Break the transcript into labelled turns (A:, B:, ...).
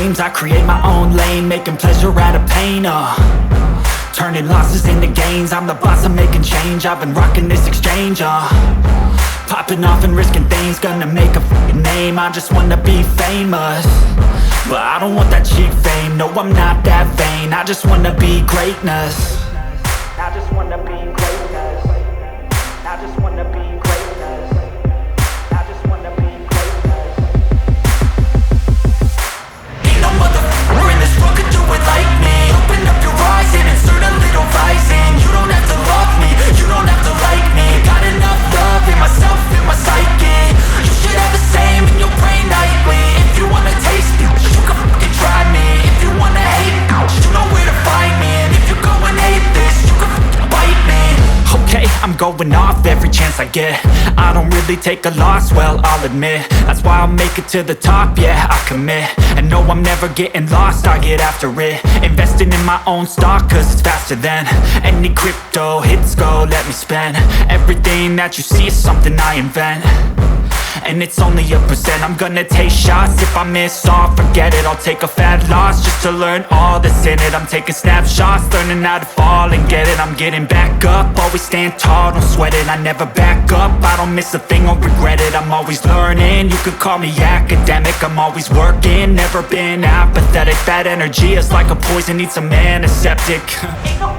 A: games, I create my own lane, making pleasure out of pain, turning losses into gains. I'm the boss, I'm making change. I've been rocking this exchange, popping off and risking things. Gonna make a fucking name. I just wanna be famous, but I don't want that cheap fame. No, I'm not that vain. I just wanna be greatness. I just wanna be greatness. I just wanna be greatness. I just wanna be greatness. Ain't no motherfucker in this world could do it like me. Open up your eyes and insert a little rising. You don't have to love me, you don't have to like me. Got enough love in myself, in my psyche. You should have the same in your brain nightly. If you wanna taste me, you can fucking try me. If you wanna hate me, you know where to find me. And if you go and hate this, you can fucking bite me. Okay, I'm going off every chance I get. I don't really take a loss, well, I'll admit. That's why I'll make it to the top, yeah, I commit. And no, I'm never getting lost, I get after it. Investing in my own stock, cause it's faster than any crypto hits go, let me spend. Everything that you see is something I invent, and it's only a percent. I'm gonna take shots, if I miss all, forget it. I'll take a fat loss just to learn all that's in it. I'm taking snapshots, learning how to fall and get it. I'm getting back up, always stand tall, don't sweat it. I never back up, I don't miss a thing or regret it. I'm always learning, you could call me academic. I'm always working, never been apathetic. That energy is like a poison, needs some antiseptic. Ain't no